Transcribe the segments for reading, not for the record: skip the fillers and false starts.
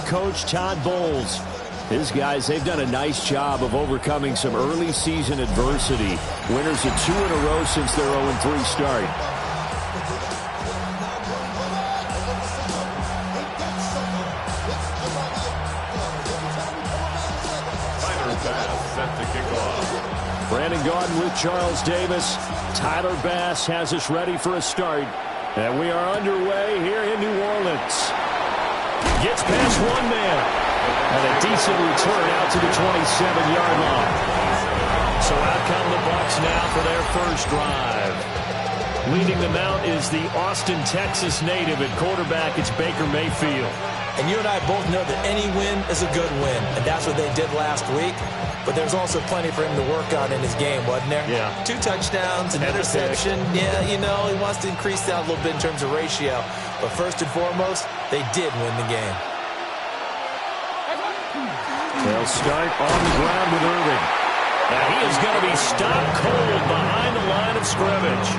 coach Todd Bowles. His guys, they've done a nice job of overcoming some early season adversity. Winners of 2 in a row since their 0-3 start. Set to kick off. Brandon Gaudin with Charles Davis. Tyler Bass has us ready for a start. And we are underway here in New Orleans. Gets past one man. And a decent return out to the 27-yard line. So out come the Bucs now for their first drive. Leading them out is the Austin, Texas native at quarterback. It's Baker Mayfield. And you and I both know that any win is a good win. And that's what they did last week. But there's also plenty for him to work on in his game, wasn't there? Yeah. 2 touchdowns, an interception. Yeah, you know, he wants to increase that a little bit in terms of ratio. But first and foremost, they did win the game. They'll start on the ground with Irving. Now he is going to be stopped cold behind the line of scrimmage.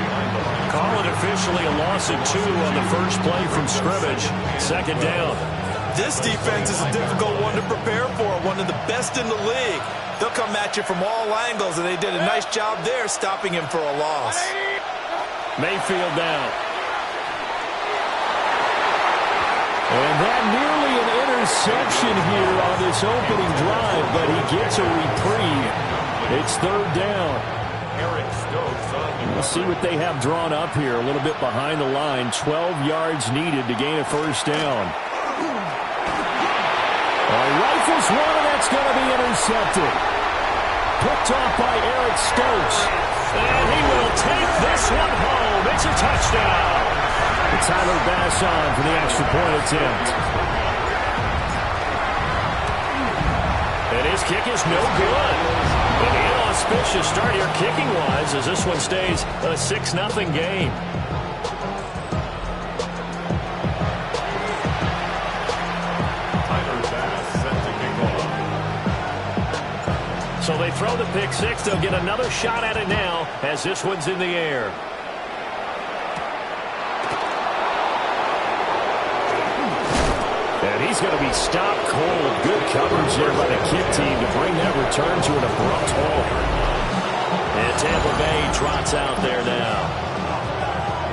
Call it officially a loss of 2 on the first play from scrimmage. Second down. This defense is a difficult one to prepare for, one of the best in the league. They'll come at you from all angles, and they did a nice job there stopping him for a loss. Mayfield down. And that nearly an interception here on this opening drive, but he gets a reprieve. It's third down. We'll see what they have drawn up here a little bit behind the line. 12 yards needed to gain a first down. Rifles one, and that's going to be intercepted. Picked off by Eric Stokes. And he will take this one home. It's a touchdown. And Tyler Bass on for the extra point attempt. And his kick is no good. But the inauspicious start here kicking-wise as this one stays a 6-0 game. So they throw the pick six. They'll get another shot at it now as this one's in the air. And he's going to be stopped cold. Good coverage there by the kick team to bring that return to an abrupt halt. And Tampa Bay trots out there now.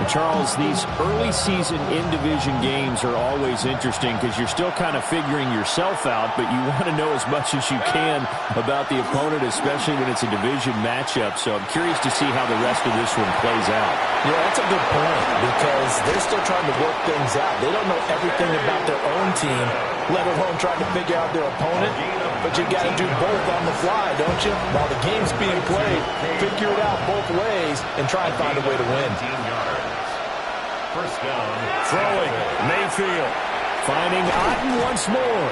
Charles, these early season in-division games are always interesting because you're still kind of figuring yourself out, but you want to know as much as you can about the opponent, especially when it's a division matchup. So I'm curious to see how the rest of this one plays out. Yeah, that's a good point because they're still trying to work things out. They don't know everything about their own team, let alone trying to figure out their opponent. But you got to do both on the fly, don't you? While the game's being played, figure it out both ways and try and find a way to win. First down. Throwing. Mayfield. Finding Otten once more.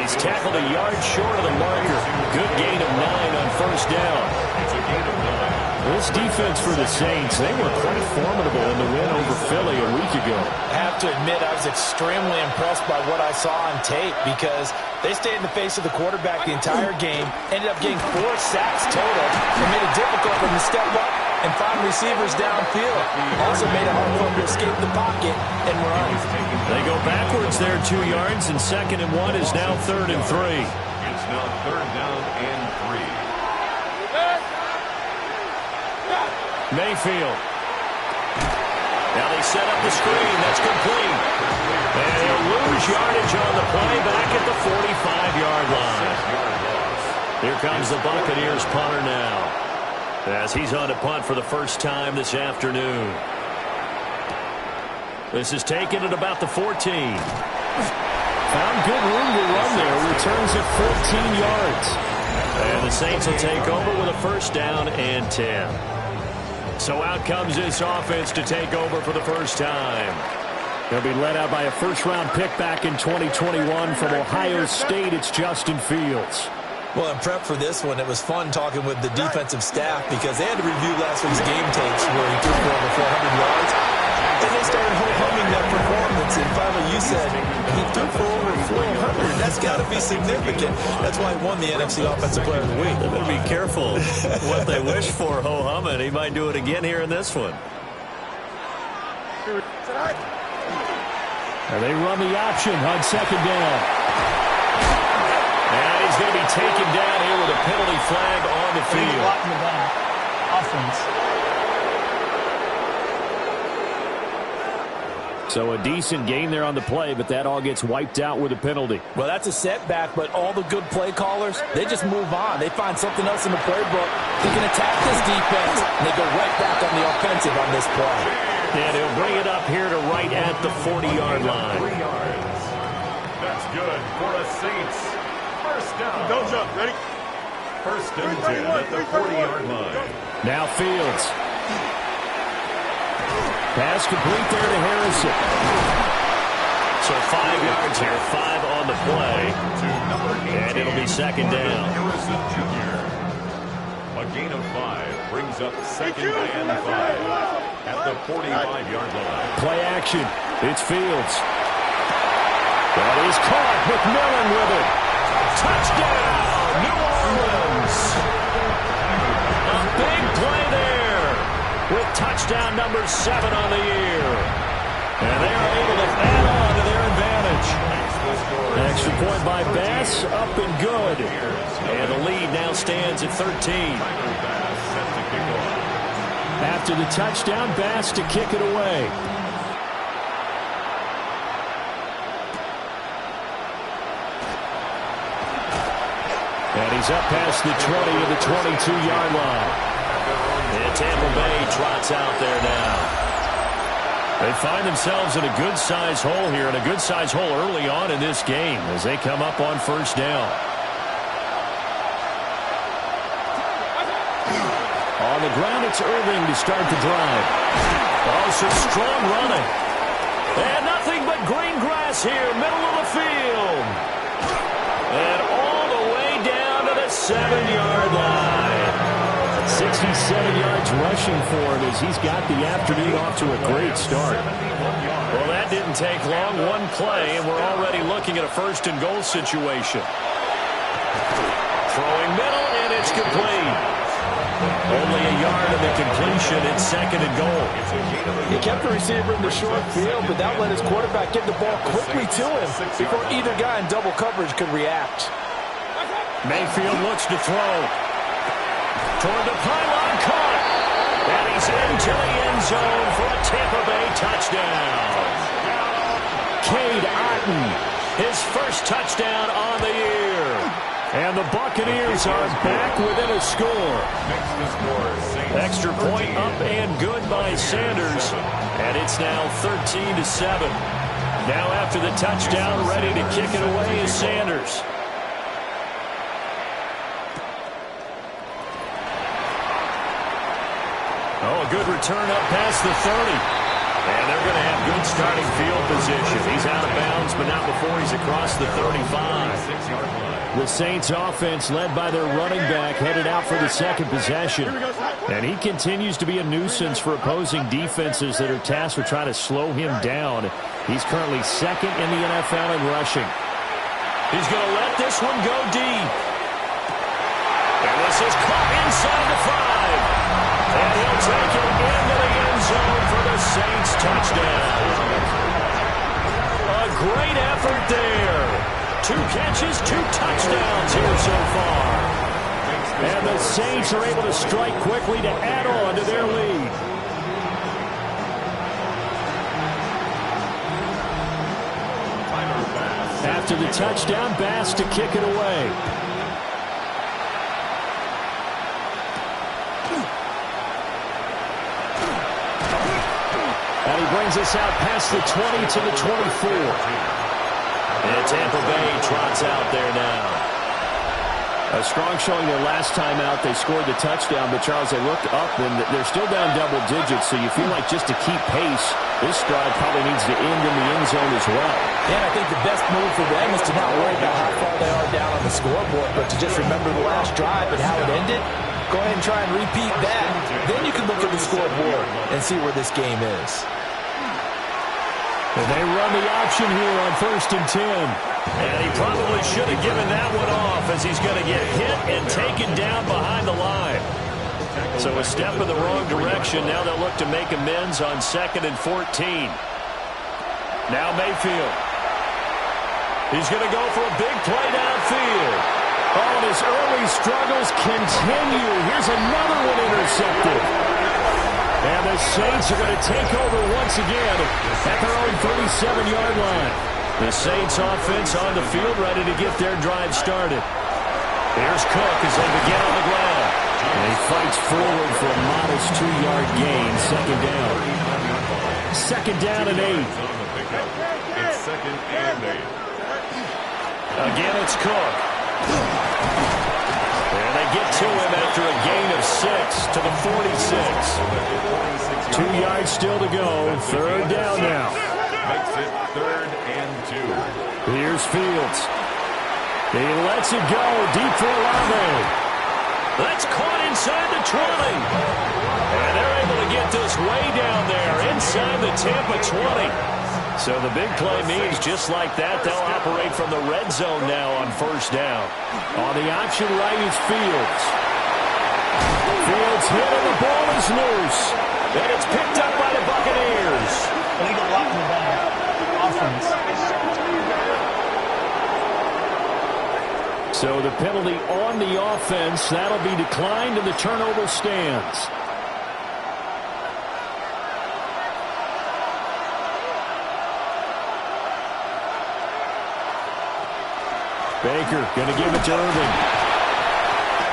He's tackled a yard short of the marker. Good gain of 9 on first down. It's a gain of 9. This defense for the Saints, they were quite formidable in the win over Philly a week ago. I have to admit, I was extremely impressed by what I saw on tape because they stayed in the face of the quarterback the entire game, ended up getting 4 sacks total, and made it difficult for him to step up and find receivers downfield. Also made it hard for him to escape the pocket and run. They go backwards there 2 yards, and 2nd and 1 is now 3rd and 3. It's now 3rd down and 3. Mayfield. Now they set up the screen. That's complete. And he'll lose yardage on the play back at the 45-yard line. Here comes the Buccaneers punter now, as he's on to punt for the first time this afternoon. This is taken at about the 14. Found good room to run there. Returns at 14 yards. And the Saints will take over with a first down and 10. So out comes this offense to take over for the first time. They'll be led out by a first-round pick back in 2021 from Ohio State. It's Justin Fields. Well, in prep for this one, it was fun talking with the defensive staff because they had to review last week's game tapes where he threw for over 400 yards. And they started humming that performance, and finally you said he threw for over 400. That's got to be significant. That's why he won the NFC Offensive Player of the Week. They better be careful what they wish for, ho-humming. He might do it again here in this one. And they run the option on second down. And he's going to be taken down here with a penalty flag on the field. Offense. So a decent gain there on the play, but that all gets wiped out with a penalty. Well, that's a setback, but all the good play callers, they just move on. They find something else in the playbook. They can attack this defense, and they go right back on the offensive on this play. And he'll bring it up here to right at the 40-yard line. 3 yards. That's good for the Saints. First down. Don't jump. Ready? First and 10 at the 40-yard line. Now Fields. Pass complete there to Harrison. So 5 yards here, 5 on the play. And it'll be second down. Harrison Jr. A gain of 5 brings up second and 5 at the 45-yard line. Play action. It's Fields. That is caught. McMillan with it. Touchdown, New Orleans. A big play there with touchdown number 7 on the year. And they are able to add on to their advantage. Extra point by Bass, up and good. And the lead now stands at 13. After the touchdown, Bass to kick it away. And he's up past the 20 to the 22-yard line. And Tampa Bay trots out there now. They find themselves in a good-sized hole here, and a good-sized hole early on in this game as they come up on first down. On the ground, it's Irving to start the drive. Oh, some strong running. And nothing but green grass here, middle of the field. And all the way down to the 7-yard line. 67 yards rushing for him as he's got the afternoon off to a great start. Well, that didn't take long. One play, and we're already looking at a first-and-goal situation. Throwing middle, and it's complete. Only a yard of the completion. It's second and goal. He kept the receiver in the short field, but that let his quarterback get the ball quickly to him before either guy in double coverage could react. Mayfield looks to throw. Toward the pylon, caught. And he's into the end zone for a Tampa Bay touchdown. Cade Otton, his first touchdown on the year. And the Buccaneers are back within a score. Extra point up and good by Sanders. And it's now 13-7. Now after the touchdown, ready to kick it away is Sanders. Oh, a good return up past the 30. And they're going to have good starting field position. He's out of bounds, but not before he's across the 35. The Saints offense, led by their running back, headed out for the second possession. And he continues to be a nuisance for opposing defenses that are tasked with trying to slow him down. He's currently second in the NFL in rushing. He's going to let this one go deep. And this is caught inside the 5. And he'll take it into the end zone for the Saints touchdown. A great effort there. 2 catches, 2 touchdowns here so far. And the Saints are able to strike quickly to add on to their lead. After the touchdown, Bass to kick it away. And he brings us out past the 20 to the 24. And Tampa Bay trots out there now. A strong showing their last time out. They scored the touchdown, but Charles, they looked up and they're still down double digits, so you feel like just to keep pace, this drive probably needs to end in the end zone as well. And I think the best move for them is to not worry about how far they are down on the scoreboard, but to just remember the last drive and how it ended. Go ahead and try and repeat that. Then you can look at the scoreboard and see where this game is. And they run the option here on 1st and 10. And he probably should have given that one off as he's going to get hit and taken down behind the line. So a step in the wrong direction. Now they'll look to make amends on 2nd and 14. Now Mayfield. He's going to go for a big play downfield. Oh, and his early struggles continue. Here's another one intercepted. And the Saints are going to take over once again at their own 37-yard line. The Saints offense on the field ready to get their drive started. Here's Cook as they begin on the ground. And he fights forward for a modest 2-yard gain. Second down. Second down and 8. It's second and 8. Again, it's Cook. And they get to him after a gain of 6 to the 46. 2 yards still to go. Third down now. Makes it third and 2. Here's Fields. He lets it go deep for Olave. That's caught inside the 20. And they're able to get this way down there inside the Tampa 20. So the big play means just like that, they'll operate from the red zone now on first down. On the option right is Fields. Fields hit and the ball is loose. And it's picked up by the Buccaneers. Legal lock in the back. Offense. So the penalty on the offense, that'll be declined and the turnover stands. Baker going to give it to Irving.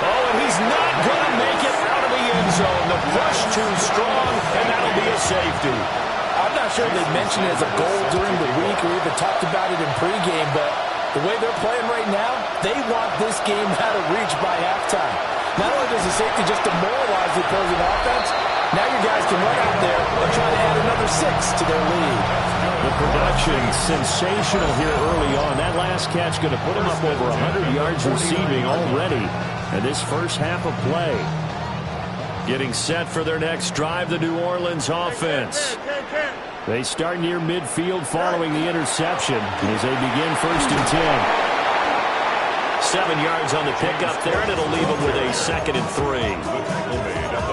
Oh, and he's not going to make it out of the end zone. The push too strong, and that'll be a safety. I'm not sure they mentioned it as a goal during the week or even talked about it in pregame, but the way they're playing right now, they want this game out of reach by halftime. Not only does the safety just demoralize the opposing offense, now your guys can run out there and try to add another 6 to their lead. The production sensational here early on. That last catch going to put him up over 100 yards receiving already in this first half of play. Getting set for their next drive, the New Orleans offense. They start near midfield following the interception as they begin first and 10. 7 yards on the pickup there, and it'll leave them with a 2nd and 3.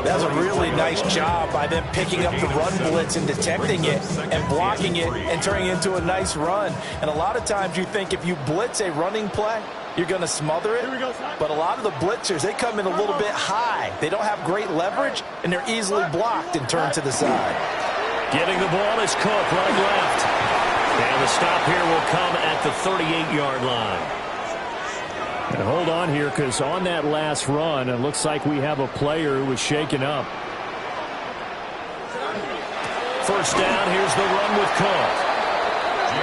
That was a really nice job by them picking up the run blitz and detecting it and blocking it and turning it into a nice run. And a lot of times you think if you blitz a running play, you're going to smother it. But a lot of the blitzers, they come in a little bit high. They don't have great leverage, and they're easily blocked and turned to the side. Getting the ball is Cook, right left. And the stop here will come at the 38-yard line. And hold on here, because on that last run, it looks like we have a player who was shaken up. First down, here's the run with Cook.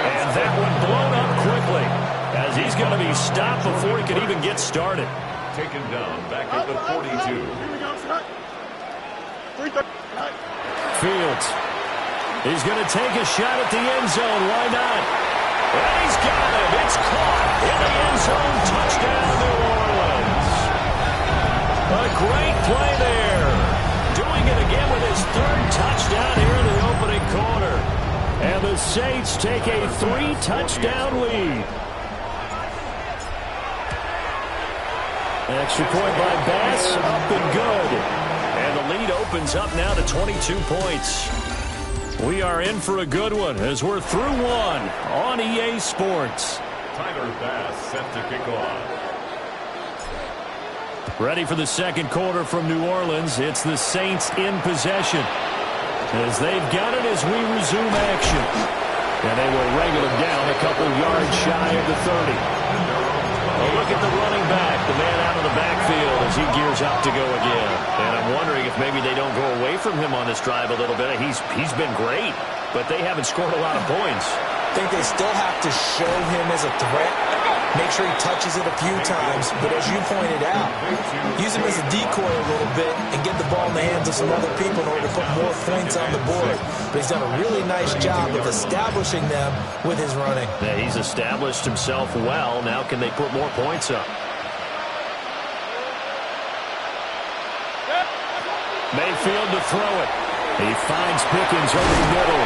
And that one blown up quickly, as he's going to be stopped before he can even get started. Taken down back at the 42. Fields. He's going to take a shot at the end zone. Why not? And he's got it. It's caught in the end zone. Touchdown, New Orleans. A great play there. Doing it again with his 3rd touchdown here in the opening quarter. And the Saints take a 3-touchdown lead. Extra point by Bass. Up and good. And the lead opens up now to 22 points. We are in for a good one as we're through one on EA Sports. Tyler Bass set to kick off. Ready for the second quarter from New Orleans. It's the Saints in possession as they've got it as we resume action. And they will wrangle him down a couple yards shy of the 30. Well, look at the running back, the man out of the backfield as he gears up to go again. And I'm wondering if maybe they don't go away from him on this drive a little bit. He's been great, but they haven't scored a lot of points. I think they still have to show him as a threat. Make sure he touches it a few times. But as you pointed out, use him as a decoy a little bit and get the ball in the hands of some other people in order to put more points on the board. But he's done a really nice job of establishing them with his running. Yeah, he's established himself well. Now can they put more points up? Mayfield to throw it. He finds Pickens over the middle.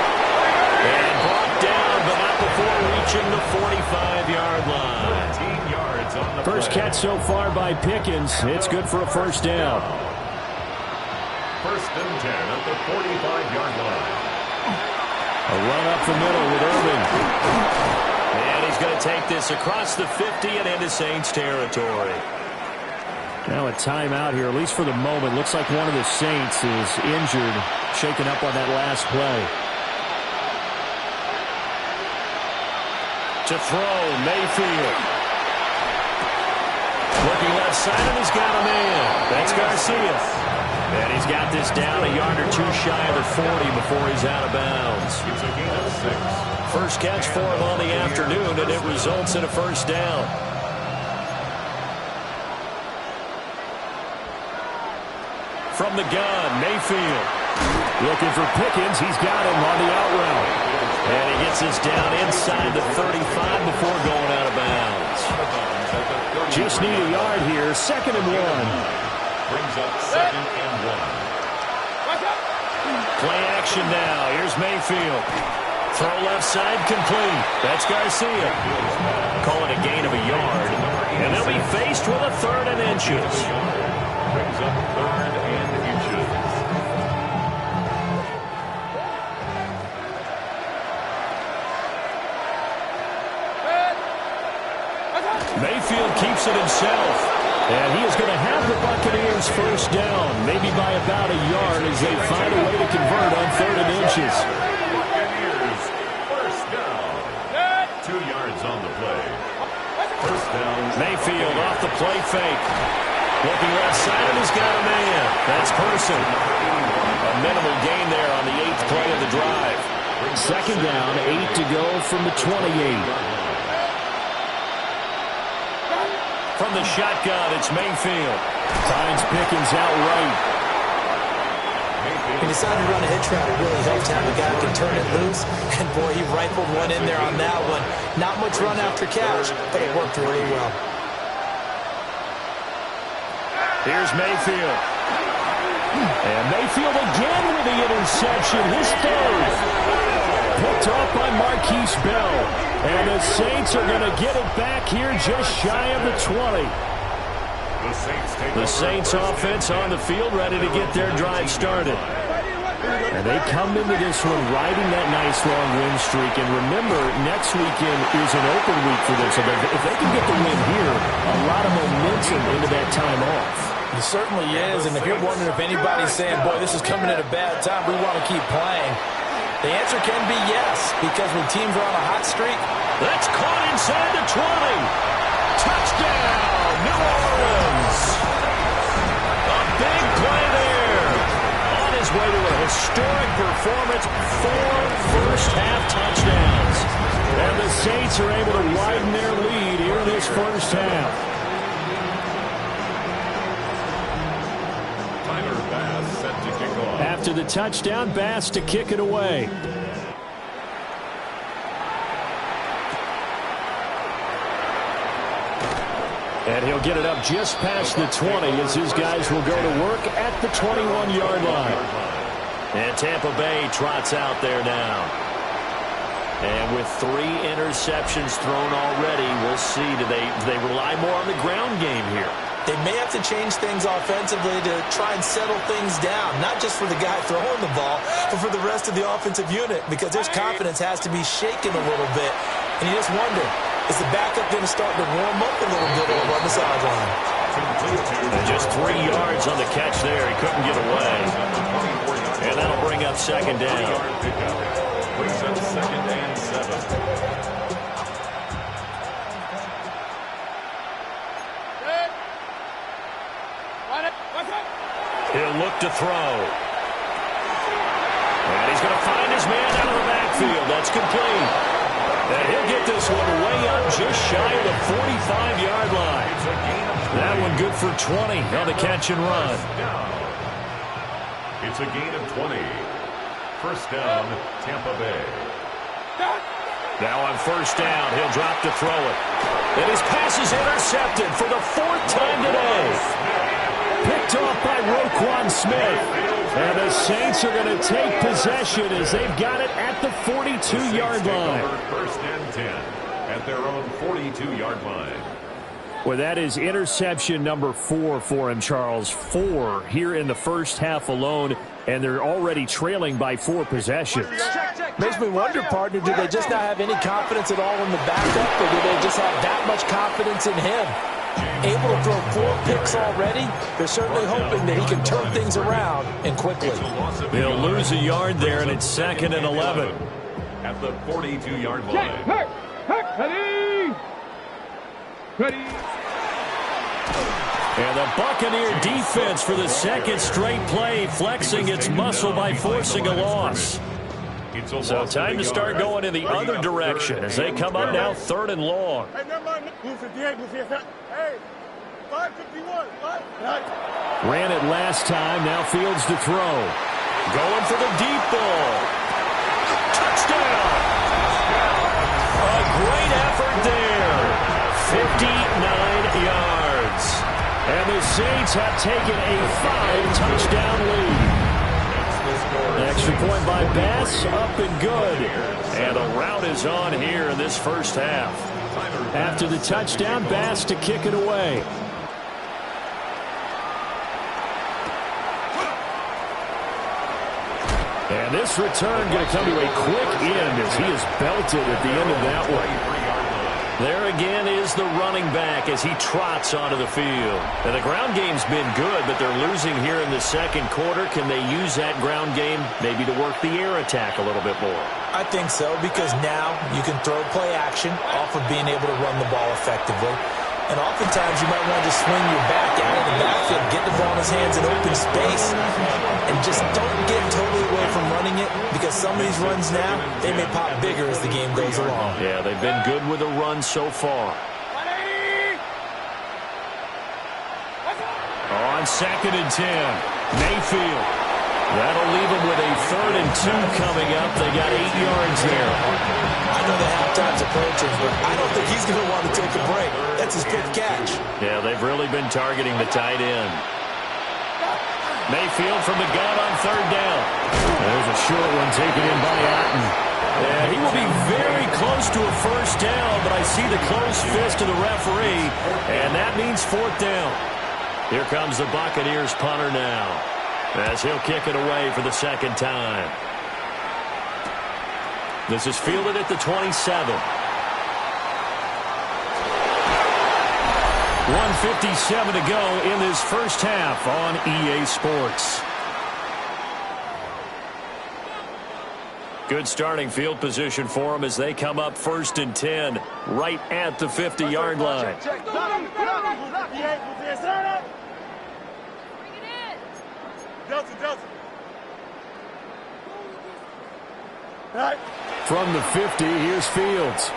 And brought down, but not before reaching the 45-yard line. 14 yards on the First play. catch so far by Pickens. It's good for a first down. First and 10 at the 45-yard line. A run up the middle with Irving. And he's going to take this across the 50 and into Saints territory. Now a timeout here, at least for the moment. Looks like one of the Saints is injured, shaken up on that last play. To throw, Mayfield. Looking left side, and he's got him in. That's Garcia. And he's got this down a yard or two shy of the 40 before he's out of bounds. It's a gain of 6. First catch for him on the afternoon, and it results in a first down. From the gun, Mayfield. Looking for Pickens. He's got him on the out route. And he gets this down inside the 35 before going out of bounds. Just need a yard here. 2nd and 1. Brings up 2nd and 1. Play action now. Here's Mayfield. Throw left side complete. That's Garcia. Call it a gain of a yard. And they'll be faced with a 3rd and inches. Brings up 3rd and inches. Mayfield keeps it himself. And he is going to have the Buccaneers first down, maybe by about a yard as they find a way to convert on 3rd and inches. Buccaneers first down. 2 yards on the play. First down. Mayfield off the play fake. Looking left side, and he's got a man. That's Person. A minimal gain there on the 8th play of the drive. 2nd down, 8 to go from the 28. From the shotgun, it's Mayfield. Finds Pickens out right. He decided to run a hitch route. It really helped having a guy who can turn it loose. And, boy, he rifled one in there on that one. Not much run after catch, but it worked really well. Here's Mayfield. And Mayfield again with the interception. His 3rd. Picked off by Marquise Bell. And the Saints are going to get it back here just shy of the 20. The Saints offense on the field ready to get their drive started. And they come into this one riding that nice long win streak. And remember, next weekend is an open week for them. So if they can get the win here, a lot of momentum into that time off. It certainly is. And if you're wondering if anybody's saying, boy, this is coming at a bad time, we want to keep playing, the answer can be yes, because when teams are on a hot streak. That's caught inside the 20. Touchdown, New Orleans. A big play there. On his way to a historic performance, 4 first-half touchdowns. And the Saints are able to widen their lead here in this first half. After the touchdown, Bass to kick it away. And he'll get it up just past the 20 as his guys will go to work at the 21-yard line. And Tampa Bay trots out there now. And with 3 interceptions thrown already, we'll see. Do they rely more on the ground game here? They may have to change things offensively to try and settle things down, not just for the guy throwing the ball, but for the rest of the offensive unit, because their confidence has to be shaken a little bit. And you just wonder, is the backup going to start to warm up a little bit over on the sideline? And just 3 yards on the catch there. He couldn't get away. And that'll bring up 2nd down. Brings up 2nd and 7. He'll look to throw. And he's going to find his man out of the backfield. That's complete. And he'll get this one way up just shy of the 45-yard line. That one good for 20 on the catch and run. It's a gain of 20. First down, Tampa Bay. Now on first down, he'll drop to throw it. And his pass is intercepted for the 4th time today. Picked off by Roquan Smith. And the Saints are going to take possession as they've got it at the 42-yard line. First and 10 at their own 42-yard line. Well, that is interception number 4 for him, Charles. 4 here in the first half alone, and they're already trailing by 4 possessions. Check. Makes me wonder, partner, do they just not have any confidence at all in the backup, or do they just have that much confidence in him? Able to throw 4 picks already, they're certainly hoping that he can turn things around and quickly. They'll lose a yard there, and it's 2nd and 11. At the 42-yard line. Ready. And the Buccaneer defense for the second straight play, flexing its muscle by forcing a loss. So time to start going in the other direction as they come up now 3rd and long. Ran it last time, now Fields to throw. Going for the deep ball. Touchdown! A great effort there. 59 yards. And the Saints have taken a 5-touchdown lead. Extra point by Bass, up and good. And the route is on here in this first half. After the touchdown, Bass to kick it away. And this return going to come to a quick end as he is belted at the end of that one. There again is the running back as he trots onto the field. And the ground game's been good, but they're losing here in the second quarter. Can they use that ground game maybe to work the air attack a little bit more? I think so, because now you can throw play action off of being able to run the ball effectively. And oftentimes you might want to just swing your back out of the backfield, get the ball in his hands in open space, and just don't get totally away from running it, because some of these runs now, they may pop bigger as the game goes along. Yeah, they've been good with the run so far. On 2nd and 10, Mayfield. That'll leave them with a 3rd and 2 coming up. They got 8 yards there. I know the halftime's approaching, but I don't think he's going to want to take a break. That's his 5th catch. Yeah, they've really been targeting the tight end. Mayfield from the gun on 3rd down. There's a short one taken in by Atten. And he will be very close to a first down, but I see the closed fist of the referee, and that means 4th down. Here comes the Buccaneers punter now, as he'll kick it away for the 2nd time. This is fielded at the 27. 1:57 to go in this first half on EA Sports. Good starting field position for them as they come up 1st and 10, right at the 50-yard line. From the 50, here's Fields.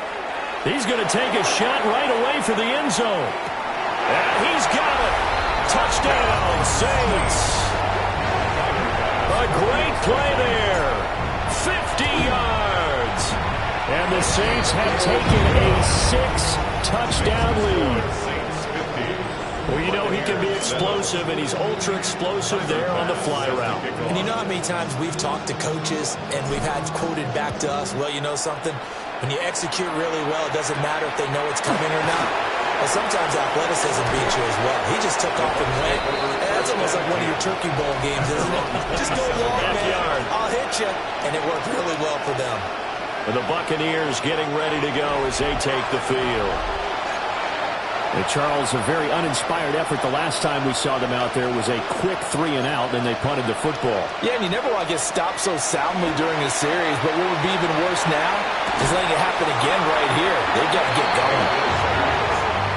He's going to take a shot right away for the end zone. And he's got it. Touchdown, Saints. A great play there. 50 yards. And the Saints have taken a 6-touchdown lead. Well, you know he can be explosive, and he's ultra-explosive there on the fly route. And you know how many times we've talked to coaches and we've had quoted back to us, well, you know something? When you execute really well, it doesn't matter if they know it's coming or not. Well, sometimes athleticism beats you as well. He just took off and went. And that's almost like one of your Turkey Bowl games, isn't it? Just go long, man. I'll hit you. And it worked really well for them. And the Buccaneers getting ready to go as they take the field. And Charles, a very uninspired effort the last time we saw them out there was a quick 3-and-out, then they punted the football. Yeah, and you never want to get stopped so soundly during a series, but what would be even worse now is letting it happen again right here. They've got to get going.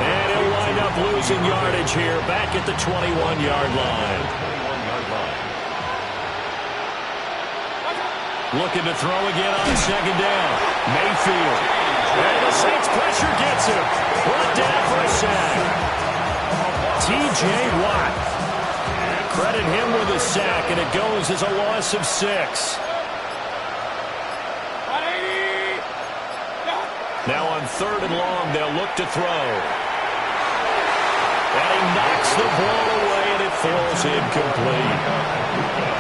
And he'll wind up losing yardage here back at the 21-yard line. Looking to throw again on 2nd down. Mayfield. And the Saints pressure gets him. Brought down for a sack. T.J. Watt. Credit him with a sack, and it goes as a loss of 6. Now on 3rd and long, they'll look to throw. And he knocks the ball away, and it falls incomplete.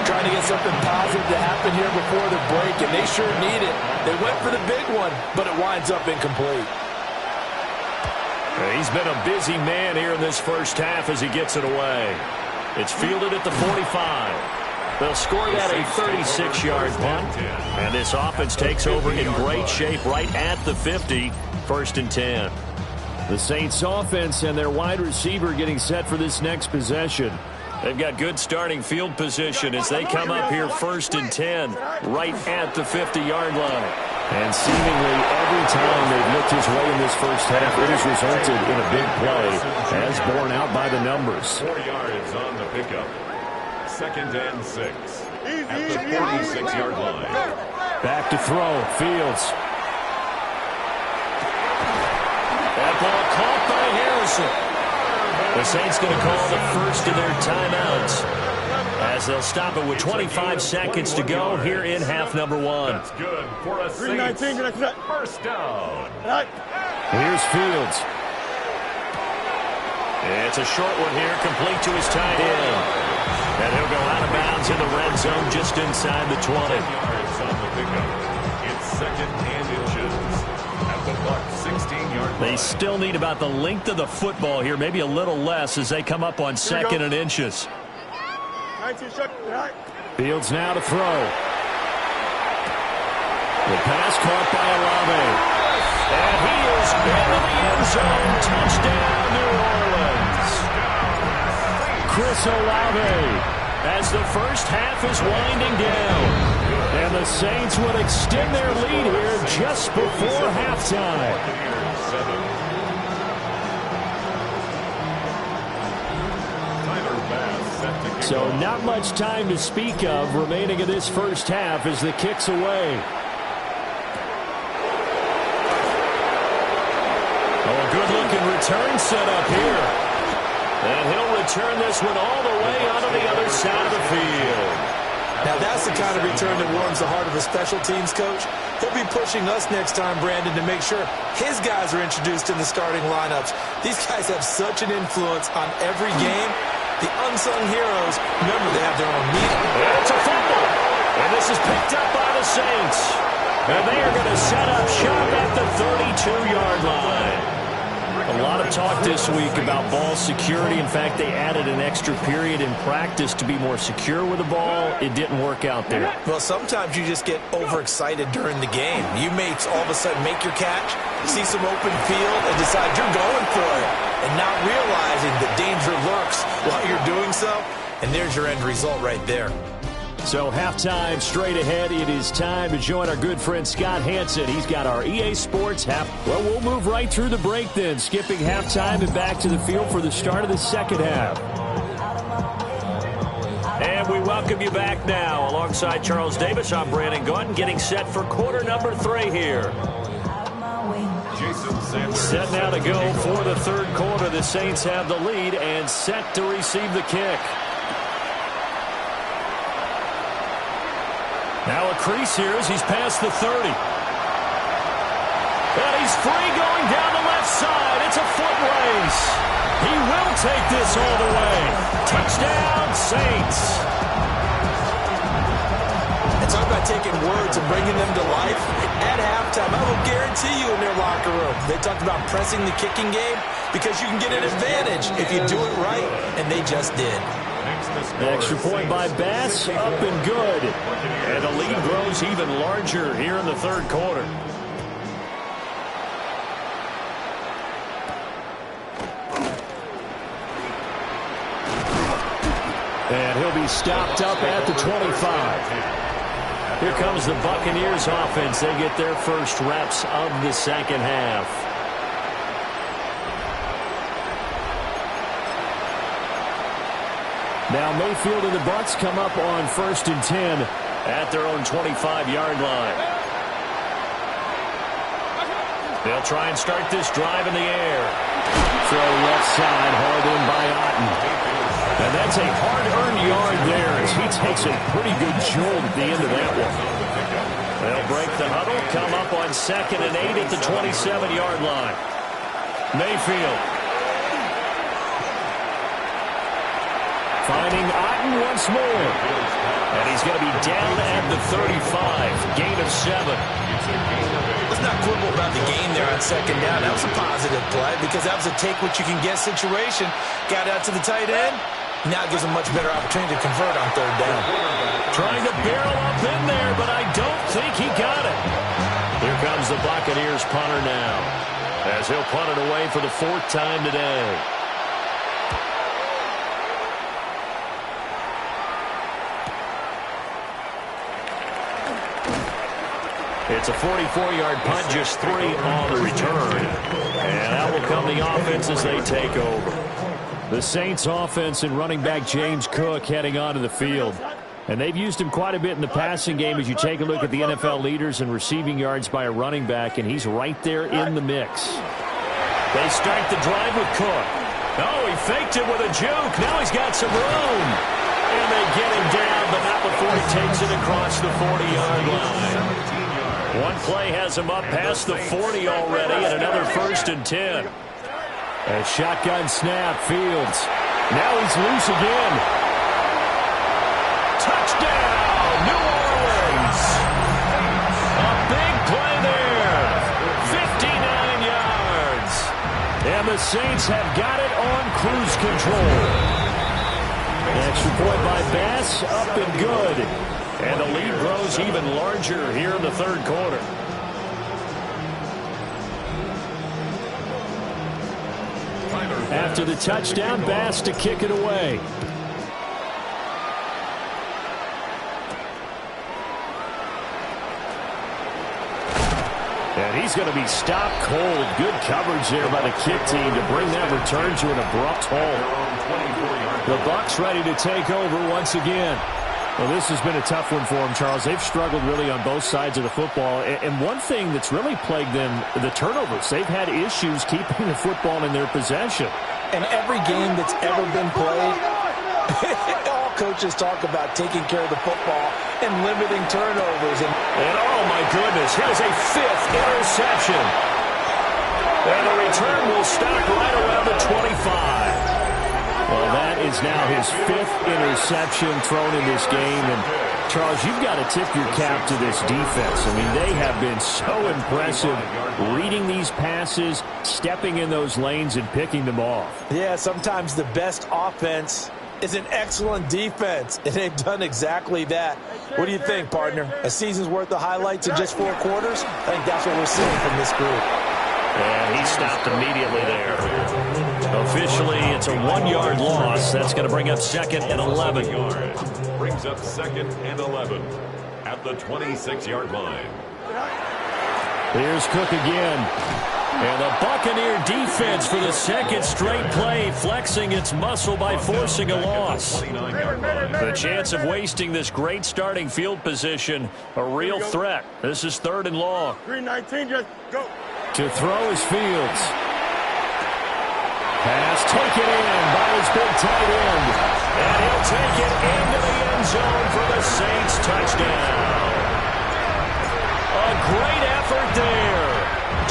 Trying to get something positive to happen here before the break, and they sure need it. They went for the big one, but it winds up incomplete. He's been a busy man here in this first half as he gets it away. It's fielded at the 45. They'll score that a 36-yard punt. And this offense takes over in great shape right at the 50, 1st and 10. The Saints offense and their wide receiver getting set for this next possession. They've got good starting field position as they come up here 1st and 10, right at the 50-yard line. And seemingly every time they've looked his way in this first half, it has resulted in a big play, as borne out by the numbers. 4 yards on the pickup. 2nd and 6 at the 46-yard line. Back to throw, Fields. That ball caught by Harrison. The Saints going to call the first of their timeouts as they'll stop it with 25 seconds to go here in half number 1. That's good for a Saints first down. Here's Fields. It's a short one here, complete to his tight end. And he'll go out of bounds in the red zone just inside the 20. 10 yards on the pickup. It's 2nd and inches at the bucs 16-yard line. They still need about the length of the football here, maybe a little less as they come up on 2nd and inches. Fields now to throw. The pass caught by Olave. And he is into the end zone. Touchdown, New Orleans. Chris Olave, as the first half is winding down. And the Saints would extend their lead here just before halftime. So not much time to speak of remaining in this first half as the kick's away. Oh, a good-looking return set up here. And he'll return this one all the way onto the other side of the field. Now that's the kind of return that warms the heart of a special teams coach. He'll be pushing us next time, Brandon, to make sure his guys are introduced in the starting lineups. These guys have such an influence on every game. The unsung heroes, remember, they have their own meeting. And it's a fumble. And this is picked up by the Saints. And they are going to set up shop at the 32-yard line. A lot of talk this week about ball security. In fact, they added an extra period in practice to be more secure with the ball. It didn't work out there. Well, sometimes you just get overexcited during the game. You may all of a sudden make your catch, see some open field, and decide you're going for it, and not realizing that danger lurks while you're doing so. And there's your end result right there. So halftime straight ahead. It is time to join our good friend Scott Hansen. He's got our EA Sports half. Well, we'll move right through the break then, skipping halftime and back to the field for the start of the second half. And we welcome you back now. Alongside Charles Davis, I'm Brandon Gaudin, getting set for quarter number 3 here. Set now to go for the third quarter. The Saints have the lead and set to receive the kick. Now a crease here as he's past the 30. And he's free going down the left side. It's a foot race. He will take this all the way. Touchdown, Saints. And talk about taking words and bringing them to life. At halftime, I will guarantee you in their locker room, they talked about pressing the kicking game because you can get an advantage if you do it right, and they just did. Extra point by Bass, up and good. And the lead grows even larger here in the third quarter. And he'll be stopped up at the 25. Here comes the Buccaneers offense. They get their first reps of the second half. Now Mayfield and the Bucs come up on 1st and 10 at their own 25-yard line. They'll try and start this drive in the air. Throw left side, hard in by Otten. And that's a hard-earned yard there as he takes a pretty good jolt at the end of that one. They'll break the huddle, come up on 2nd and 8 at the 27-yard line. Mayfield. Finding Otten once more. And he's going to be down at the 35. Gain of 7. Let's not quibble about the game there on 2nd down. That was a positive play because that was a take-what-you-can-get situation. Got out to the tight end, Now it gives them much better opportunity to convert on third down. Trying to barrel up in there, but I don't think he got it. Here comes the Buccaneers punter now, as he'll punt it away for the 4th time today. It's a 44-yard punt, just 3 on the return. And out will come the offense as they take over. The Saints offense and running back James Cook heading onto the field. And they've used him quite a bit in the passing game as you take a look at the NFL leaders in receiving yards by a running back, and he's right there in the mix. They start the drive with Cook. Oh, he faked it with a juke. Now he's got some room. And they get him down, but not before he takes it across the 40-yard line. One play has him up past the 40 already, and another 1st and 10. A shotgun snap, Fields. Now he's loose again. Touchdown, New Orleans. A big play there. 59 yards. And the Saints have got it on cruise control. Extra point by Bass, up and good. And the lead grows even larger here in the 3rd quarter. After the touchdown, Bass to kick it away. And he's going to be stopped cold. Good coverage there by the kick team to bring that return to an abrupt halt. The Bucs ready to take over once again. Well, this has been a tough one for them, Charles. They've struggled really on both sides of the football. And one thing that's really plagued them, the turnovers. They've had issues keeping the football in their possession. And every game that's ever been played, all coaches talk about taking care of the football and limiting turnovers. And oh, my goodness, here's a 5th interception. And the return will stop right around the 25. Well, that is now his 5th interception thrown in this game. And, Charles, you've got to tip your cap to this defense. I mean, they have been so impressive reading these passes, stepping in those lanes, and picking them off. Yeah, sometimes the best offense is an excellent defense, and they've done exactly that. What do you think, partner? A season's worth of highlights in just 4 quarters? I think that's what we're seeing from this group. And he stopped immediately there. Officially, it's a 1-yard loss. That's going to bring up 2nd and 11. Brings up 2nd and 11 at the 26-yard line. Here's Cook again. And the Buccaneer defense for the 2nd straight play, flexing its muscle by forcing a loss. The chance of wasting this great starting field position, a real threat. This is 3rd and long. 319, just go. To throw is Fields. Pass taken in by his big tight end. And he'll take it into the end zone for the Saints touchdown. A great effort there.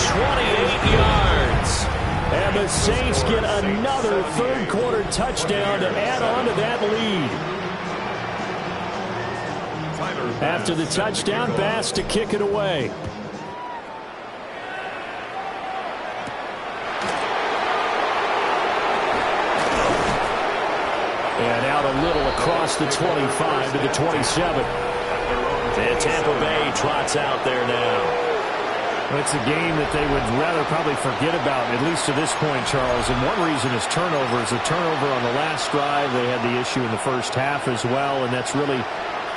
28 yards. And the Saints get another 3rd quarter touchdown to add on to that lead. After the touchdown, Bass to kick it away. And out a little across the 25 to the 27. And Tampa Bay trots out there now. It's a game that they would rather probably forget about, at least to this point, Charles. And one reason is turnovers. A turnover on the last drive. They had the issue in the first half as well, and that's really,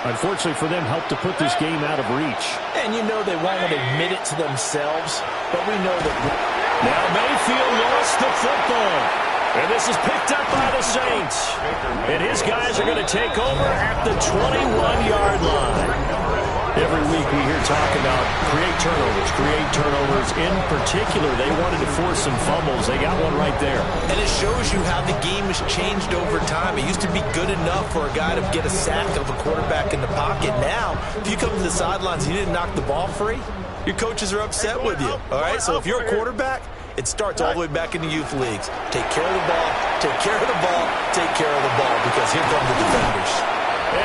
unfortunately for them, helped to put this game out of reach. And you know they won't admit it to themselves, but we know that. Now Mayfield lost the football. And this is picked up by the Saints. And his guys are going to take over at the 21-yard line. Every week we hear talk about create turnovers. In particular, they wanted to force some fumbles. They got one right there. And it shows you how the game has changed over time. It used to be good enough for a guy to get a sack of a quarterback in the pocket. Now, if you come to the sidelines and you didn't knock the ball free, your coaches are upset with you. All right, so if you're a quarterback, it starts all the way back in the youth leagues. Take care of the ball, take care of the ball, take care of the ball, because here come the defenders.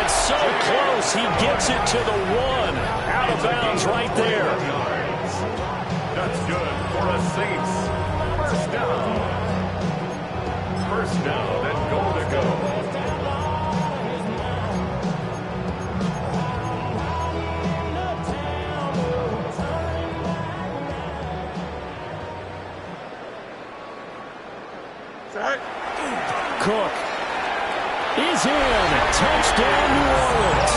It's so close. He gets it to the 1. Out of bounds right there. That's good for a Saints. First down and goal to go. Cook is in. Touchdown, New Orleans.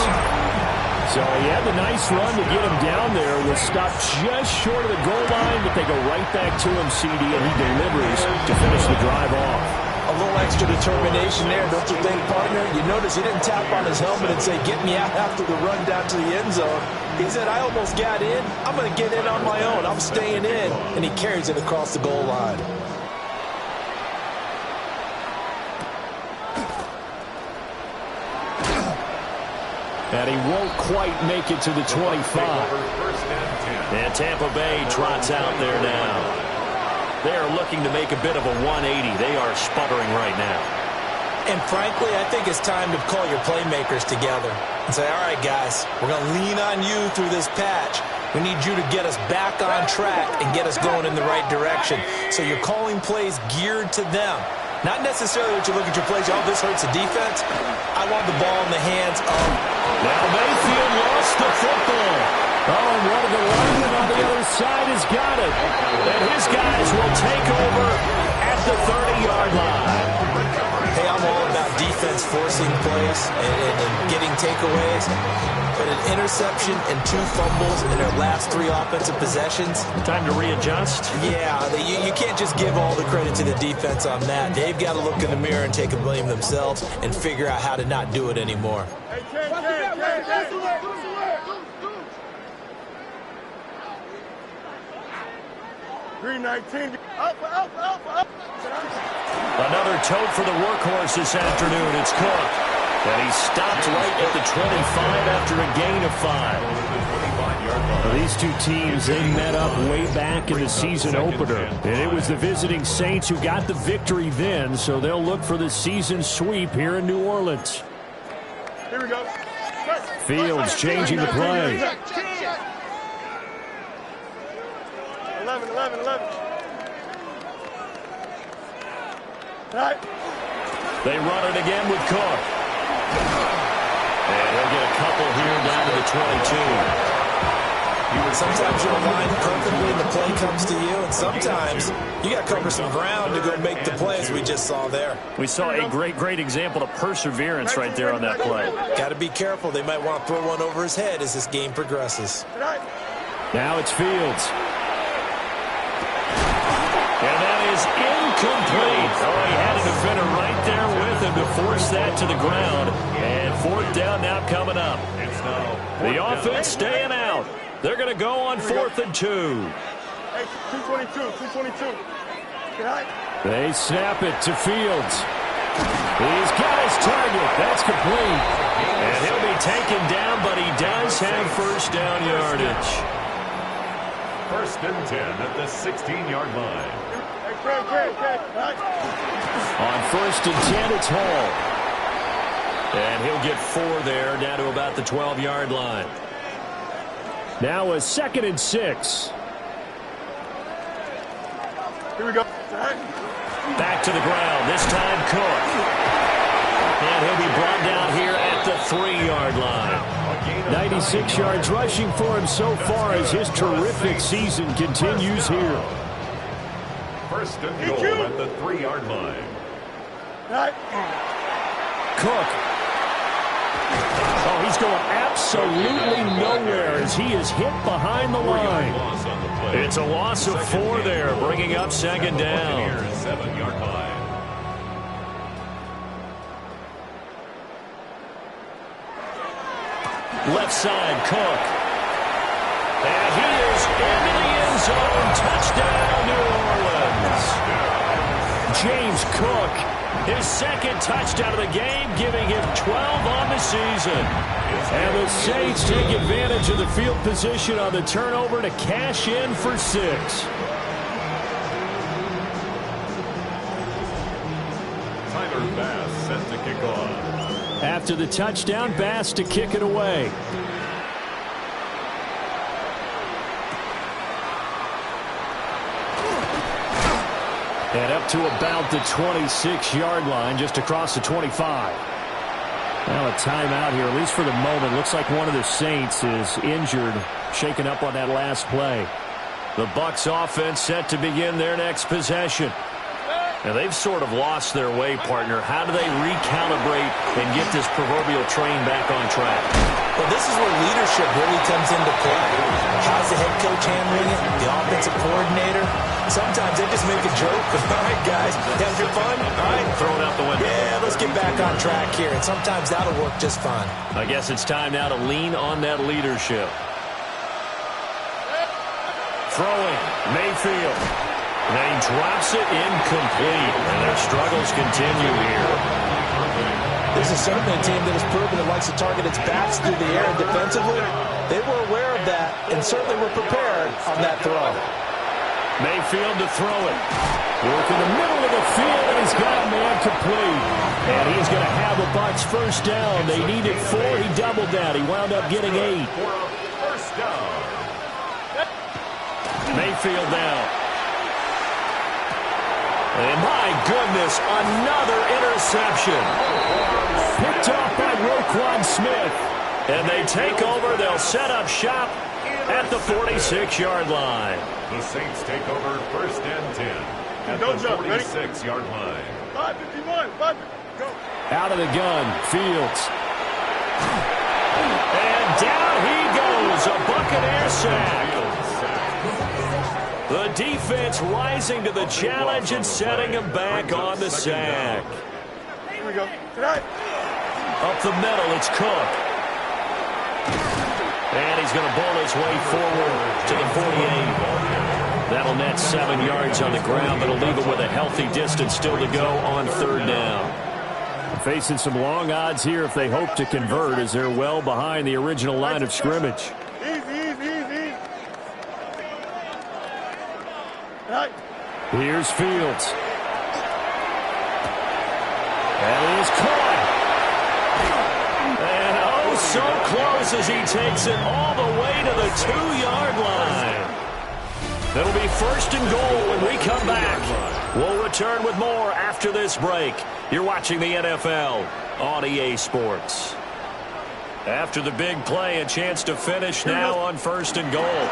So he had the nice run to get him down there. Was stopped just short of the goal line, but they go right back to him, CD, and he delivers to finish the drive off. A little extra determination there, don't you think, partner? You notice he didn't tap on his helmet and say, get me out after the run down to the end zone. He said, I almost got in. I'm going to get in on my own. I'm staying in. And he carries it across the goal line. And he won't quite make it to the 25. And Tampa Bay trots out there now. They are looking to make a bit of a 180. They are sputtering right now. And frankly, I think it's time to call your playmakers together and say, all right, guys, we're going to lean on you through this patch. We need you to get us back on track and get us going in the right direction. So you're calling plays geared to them. Not necessarily that you look at your plays, oh, this hurts the defense. I want the ball in the hands of... Now Mayfield lost the football. Oh, and one of the linemen on the other side has got it. And his guys will take over at the 30-yard line. Hey, I'm all about defense forcing plays and getting takeaways. But an interception and 2 fumbles in their last 3 offensive possessions. Time to readjust? Yeah, you can't just give all the credit to the defense on that. They've got to look in the mirror and take a blame themselves and figure out how to not do it anymore. Green 19. Up. Another tote for the workhorse this afternoon. It's Cook. And he stopped right at the 25 after a gain of 5. Well, these two teams, they met up way back in the season opener. And it was the visiting Saints who got the victory then, so they'll look for the season sweep here in New Orleans. Here we go. Fields changing the play. 11. Right. They run it again with Cook. And he'll get a couple here down to the 22. Sometimes you'll line perfectly and the play comes to you, and sometimes you got to cover some ground to go make the play, as we just saw there. We saw a great example of perseverance right there on that play. Got to be careful. They might want to throw one over his head as this game progresses. Now it's Fields. And that is incomplete. Oh, he had a defender right there with him to force that to the ground. And 4th down now coming up. The offense staying out. They're going to go on 4th and 2. Hey, 222. They snap it to Fields. He's got his target. That's complete. And he'll be taken down, but he does have first down yardage. 1st and 10 at the 16-yard line. On 1st and 10, it's Hall. And he'll get 4 there, down to about the 12-yard line. Now a 2nd and 6. Here we go. Back to the ground, this time Cook. And he'll be brought down here at the 3-yard line. 96 yards rushing for him so far as his terrific season continues here. 1st and goal at the 3-yard line. Cook. Oh, he's going absolutely nowhere as he is hit behind the line. It's a loss of 4 there, bringing up 2nd down. 7-yard line. Left side, Cook. And he is into the end zone. Touchdown, New Orleans. James Cook. His 2nd touchdown of the game, giving him 12 on the season. And the Saints take advantage of the field position on the turnover to cash in for 6. Tyler Bass set to kick off. After the touchdown, Bass to kick it away. And up to about the 26-yard line, just across the 25. Now a timeout here, at least for the moment. Looks like one of the Saints is injured, shaken up on that last play. The Bucs offense set to begin their next possession. Now, they've sort of lost their way, partner. How do they recalibrate and get this proverbial train back on track? Well, this is where leadership really comes into play. How's the head coach handling it? The offensive coordinator? Sometimes they just make a joke. All right, guys, have your fun? All right. Throw it out the window. Yeah, let's get back on track here. And sometimes that'll work just fine. I guess it's time now to lean on that leadership. Throwing, Mayfield. And he drops it incomplete. And their struggles continue here. This is certainly a team that has proven it likes to target its backs through the air and defensively. They were aware of that and certainly were prepared on that throw. Mayfield to throw it. Work in the middle of the field, and he's got a man complete. And he's going to have the Bucs first down. They needed 4. He doubled that. He wound up getting 8. First down. Mayfield now. And my goodness, another interception. Picked off by Roquan Smith. And they take over. They'll set up shop at the 46-yard line. The Saints take over first and 10 at the 46-yard line. 5:51, 5, go. Out of the gun, Fields. And down he goes, a Buccaneer sack. The defense rising to the challenge and setting him back on the sack. Here we go. Tonight. Up the middle, it's Cook. And he's going to bowl his way forward to the 48. That'll net 7 yards on the ground, but it'll leave it with a healthy distance still to go on third down. Facing some long odds here if they hope to convert, as they're well behind the original line of scrimmage. Easy. Right. Here's Fields. That is caught. And oh, so close as he takes it all the way to the 2-yard line. It'll be first and goal when we come back. We'll return with more after this break. You're watching the NFL on EA Sports. After the big play, a chance to finish now on first and goal.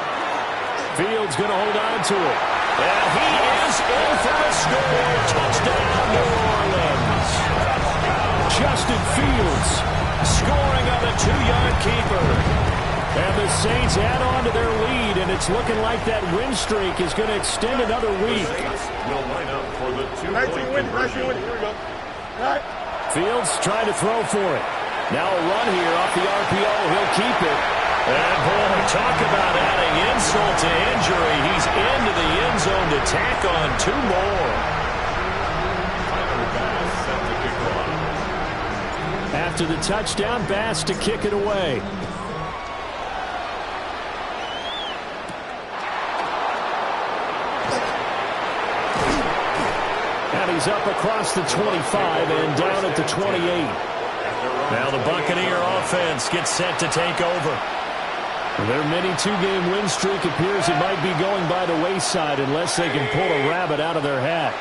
Fields going to hold on to it. And he is in for a score. Touchdown, New Orleans. Justin Fields scoring on a 2-yard keeper. And the Saints add on to their lead, and it's looking like that win streak is going to extend another week. Will line up for the 2-point Nice conversion. and winning. Here we go. Right. Fields trying to throw for it. Now a run here off the RPO. He'll keep it. And boy, talk about adding insult to injury. He's into the end zone to tack on 2 more. After the touchdown, Bass to kick it away. And he's up across the 25 and down at the 28. Now the Buccaneer offense gets set to take over. Their mini 2-game win streak appears it might be going by the wayside unless they can pull a rabbit out of their hat.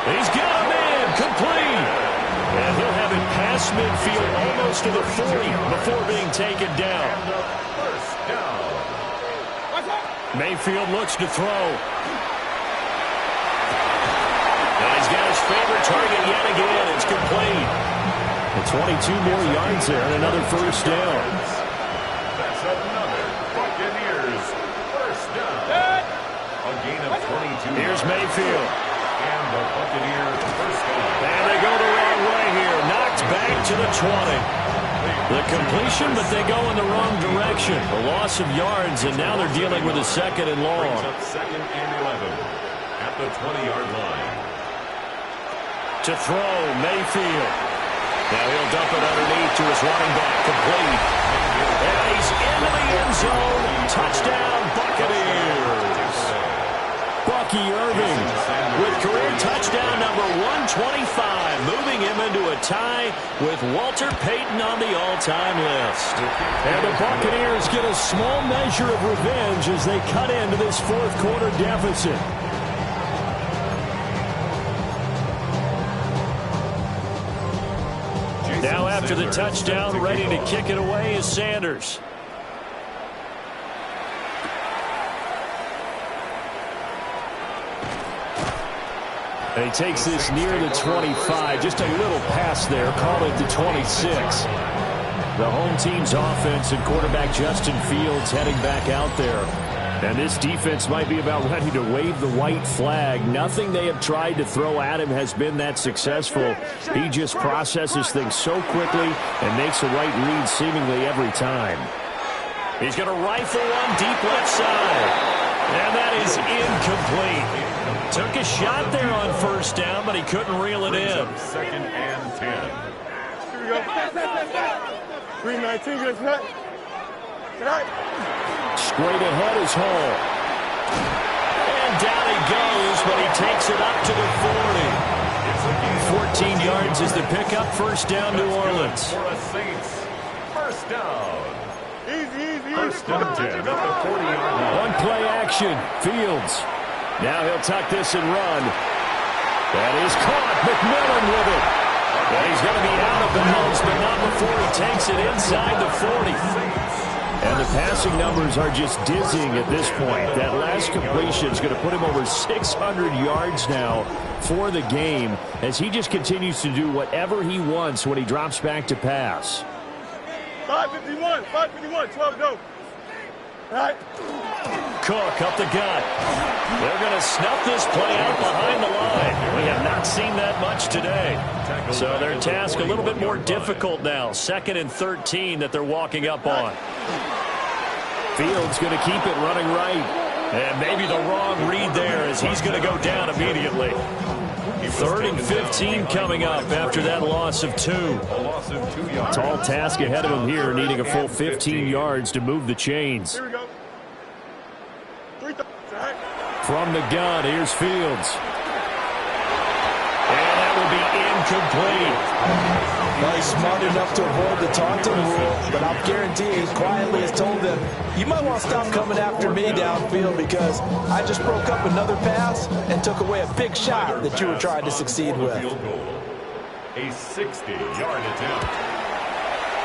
He's got a man complete. And he'll have it past midfield almost to the 40 before being taken down. Mayfield looks to throw. And he's got his favorite target yet again. It's complete. And 22 more yards there and another first down. That's another Buccaneers first down. A gain of 22. Here's Mayfield. And the Buccaneer first down. And they go the wrong way here. Knocked back to the 20. The completion, but they go in the wrong direction. A loss of yards, and now they're dealing with a second and long. Brings up second and 11 at the 20-yard line. To throw, Mayfield. Now he'll dump it underneath to his running back, complete. And he's into the end zone. Touchdown, Buccaneers. Bucky Irving with career touchdown number 125, moving him into a tie with Walter Payton on the all-time list. And the Buccaneers get a small measure of revenge as they cut into this fourth-quarter deficit. Now after the touchdown, ready to kick it away is Sanders. And he takes this near the 25. Just a little pass there. Called it the 26. The home team's offense and quarterback Justin Fields heading back out there. And this defense might be about ready to wave the white flag. Nothing they have tried to throw at him has been that successful. He just processes things so quickly and makes the right read seemingly every time. He's going to rifle one deep left side. And that is incomplete. Took a shot there on first down, but he couldn't reel it in. Second and 10. Here we go. 319, good tonight. Tonight. Straight ahead is Hall. And down he goes, but he takes it up to the 40. 14 yards is the pickup. First down, New Orleans. For the Saints. First down. Easy. First and 10 at the 40-yard line. One play action. Fields. Now he'll tuck this and run. That is caught. McMillan with it. And he's going to be out of bounds, but not before he takes it inside the 40. And the passing numbers are just dizzying at this point. That last completion is going to put him over 600 yards now for the game as he just continues to do whatever he wants when he drops back to pass. 551, 12 go. All right. Cook up the gut. They're going to snuff this play out behind the line. We have not seen that much today. So their task a little bit more difficult now. 2nd and 13 that they're walking up on. Fields going to keep it running right. And maybe the wrong read there as he's going to go down immediately. 3rd and 15 coming up after that loss of 2. Tall task ahead of him here, needing a full 15 yards to move the chains. Here we go. From the gun, here's Fields. And that will be incomplete. Well, he's smart enough to avoid the taunting rule, but I'll guarantee he quietly has told them, you might want to stop coming after me downfield because I just broke up another pass and took away a big shot that you were trying to succeed with. A 60-yard attempt.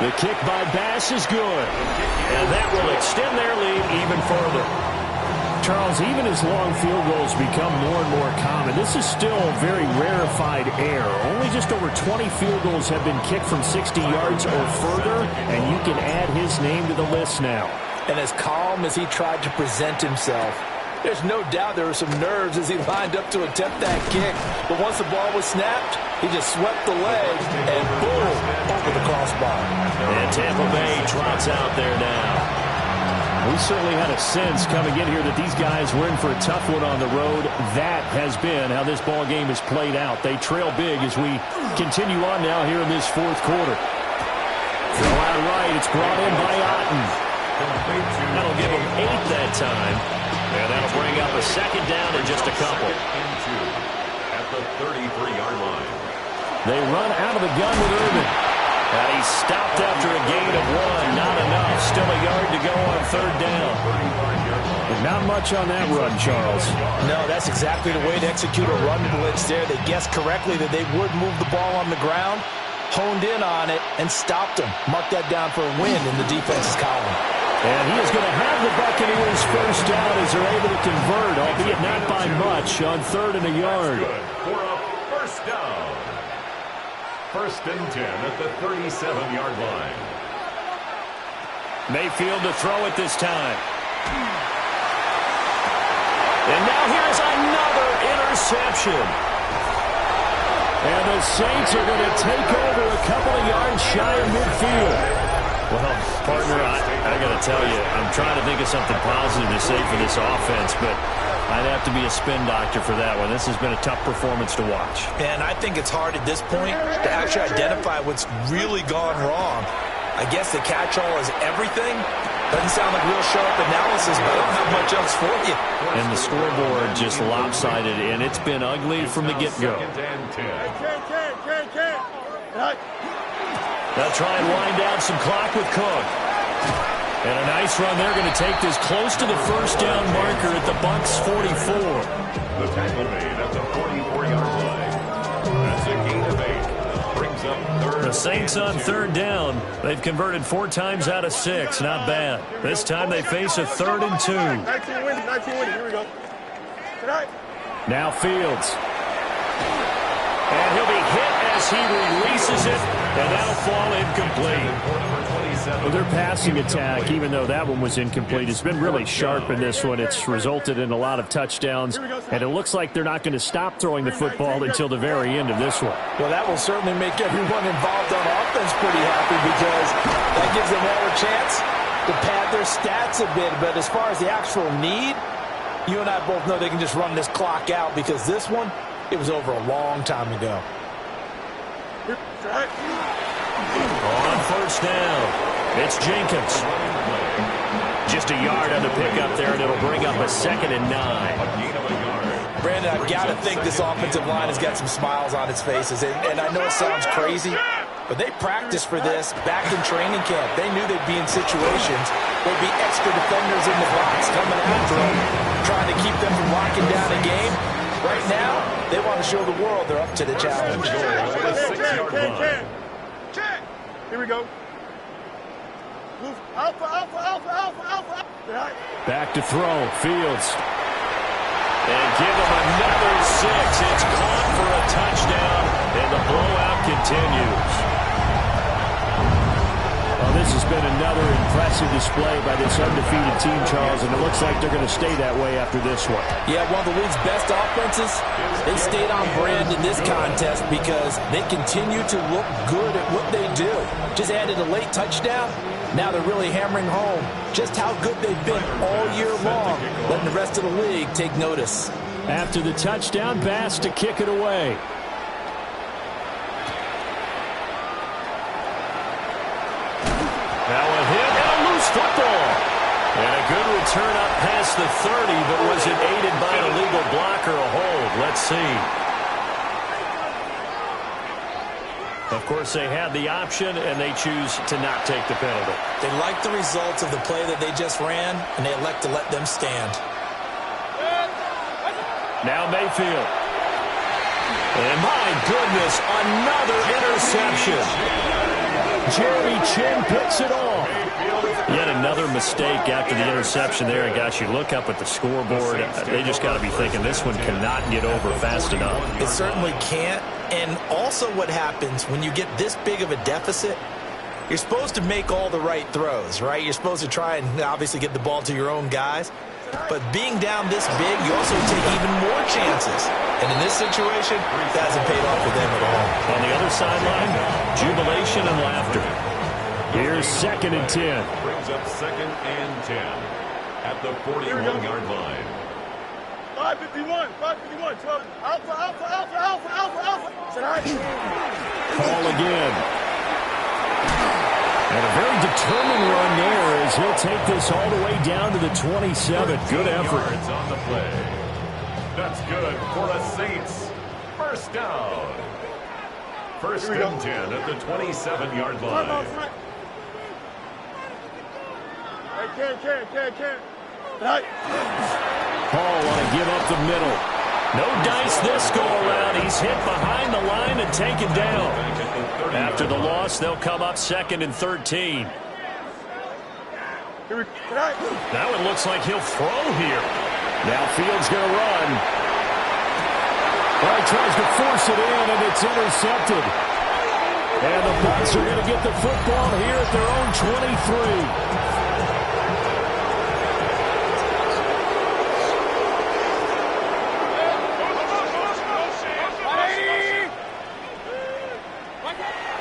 The kick by Bass is good. And that will extend their lead even further. Charles, even as long field goals become more and more common, this is still a very rarefied air. Only just over 20 field goals have been kicked from 60 yards or further, and you can add his name to the list now. And as calm as he tried to present himself, there's no doubt there were some nerves as he lined up to attempt that kick. But once the ball was snapped, he just swept the leg and boom, over the crossbar. And Tampa Bay trots out there now. We certainly had a sense coming in here that these guys were in for a tough one on the road. That has been how this ball game has played out. They trail big as we continue on now here in this 4th quarter. Throw out right. It's brought in by Otten. That'll give them 8 that time. And that'll bring up a 2nd down in just a couple. At the 33-yard line. They run out of the gun with Irvin. And he's stopped after a gain of 1. Not enough. Still a yard to go on 3rd down. But not much on that run, Charles. No, that's exactly the way to execute a run blitz there. They guessed correctly that they would move the ball on the ground, honed in on it, and stopped them. Mark that down for a win in the defense's column. And he is going to have the Buccaneers first down as they're able to convert, albeit not by much, on 3rd and a yard. For a first down. 1st and 10 at the 37-yard line. Mayfield to throw it this time. And now here's another interception. And the Saints are going to take over a couple of yards shy of midfield. Well, partner, I got to tell you, I'm trying to think of something positive to say for this offense, but I'd have to be a spin doctor for that one. This has been a tough performance to watch. And I think it's hard at this point to actually identify what's really gone wrong. I guess the catch-all is everything. Doesn't sound like real sharp analysis, but I don't have much else for you. And the scoreboard just lopsided, and it's been ugly from the get-go. They'll try and wind down some clock with Cook. And a nice run. They're going to take this close to the first down marker at the Bucs 44. The tackle made at the 44-yard line. That's a gain of 8. Brings up 3rd. The Saints on 3rd down. They've converted 4 times out of 6. Not bad. This time they face a 3rd and 2. 19 winning. Here we go. Tonight. Now Fields. And he'll be hit as he releases it, and that'll fall incomplete. Well, their passing attack, even though that one was incomplete, has been really sharp in this one. It's resulted in a lot of touchdowns, and it looks like they're not going to stop throwing the football until the very end of this one. Well, that will certainly make everyone involved on offense pretty happy because that gives them all a chance to pad their stats a bit. But as far as the actual need, you and I both know they can just run this clock out because this one, it was over a long time ago. On first down, it's Jenkins. Just a yard on the pickup there, and it'll bring up a 2nd and 9. Brandon, I've got to think this offensive line has got some smiles on its faces. And I know it sounds crazy, but they practiced for this back in training camp. They knew they'd be in situations. There'd be extra defenders in the box coming after them, trying to keep them from locking down a game. Right now, they want to show the world they're up to the challenge. Here we go. Move. Alpha, alpha, alpha, alpha, alpha. Back to throw, Fields. And give him another 6. It's caught for a touchdown, and the blowout continues. Well, this has been another impressive display by this undefeated team, Charles, and it looks like they're going to stay that way after this one. Yeah, one of the league's best offenses. They stayed on brand in this contest because they continue to look good at what they do. Just added a late touchdown. Now they're really hammering home just how good they've been all year long, letting the rest of the league take notice. After the touchdown, Bass to kick it away. Now a hit and a loose football. And a good return up past the 30, but was it aided by an illegal block or a hold? Let's see. Of course, they had the option, and they choose to not take the penalty. They like the results of the play that they just ran, and they elect to let them stand. Now Mayfield. And my goodness, another interception. Jerry Chin picks it off. Yet another mistake after the interception there. And gosh, you look up at the scoreboard, they just got to be thinking this one cannot get over fast enough. It certainly can't. And also what happens when you get this big of a deficit, you're supposed to make all the right throws, right? You're supposed to try and obviously get the ball to your own guys. But being down this big, you also take even more chances. And in this situation, that hasn't paid off for them at all. On the other sideline, jubilation and laughter. Here's 2nd and 10. Brings up 2nd and 10 at the 41-yard line. 551, 551, 12. Alpha, alpha, alpha, alpha, alpha, alpha. Call again. And a very determined run there as he'll take this all the way down to the 27. Good effort. Yards on the play. That's good for the Saints. First down. First and 10 at the 27-yard line. Paul want to give up the middle. No dice this go-around. He's hit behind the line and taken down. After the loss, they'll come up 2nd and 13. Now it looks like he'll throw here. Now Fields going to run. Well, he tries to force it in, and it's intercepted. And the Bucs are going to get the football here at their own 23.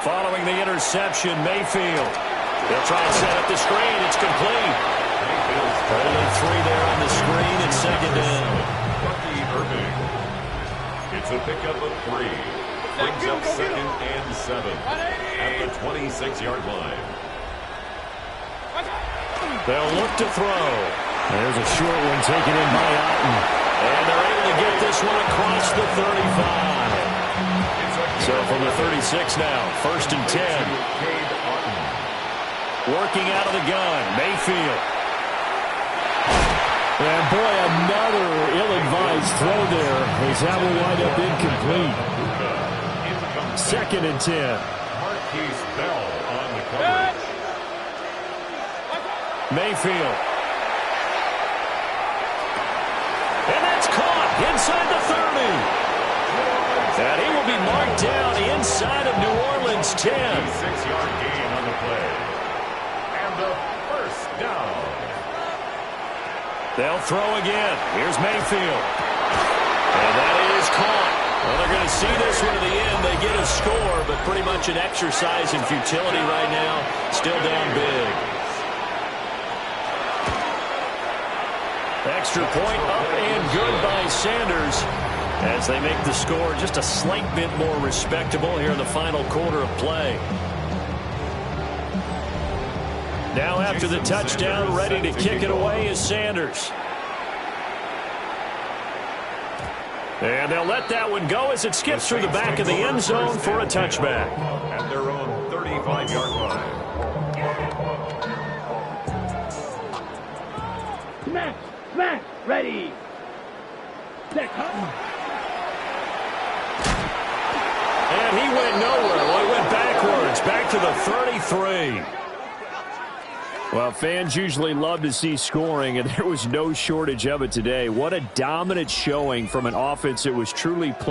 Following the interception, Mayfield. They'll try and set up the screen. It's complete. Only 3 there on the screen. It's 2nd down. It's a pickup of 3. Brings up 2nd and 7 at the 26-yard line. They'll look to throw. There's a short one taken in by Otten. And they're able to get this one across the 35. So from the 36 now, 1st and 10. Working out of the gun, Mayfield. And boy, another ill-advised throw there as that will wind up incomplete. 2nd and 10. Marquise Bell on the coverage. Mayfield. And that's caught inside the 30. gains 10. 6-yard gain on the play. And a first down. They'll throw again. Here's Mayfield. And that is caught. Well, they're going to see this one to the end. They get a score, but pretty much an exercise in futility right now. Still down big. Extra point up and good by Sanders as they make the score just a slight bit more respectable here in the final quarter of play. Now after the touchdown, ready to kick it away is Sanders. And they'll let that one go as it skips through the back of the end zone for a touchback. At their own 35-yard line. Smack, ready. Set, And he went nowhere. Well, he went backwards, back to the 33. Well, fans usually love to see scoring, and there was no shortage of it today. What a dominant showing from an offense that was truly playing.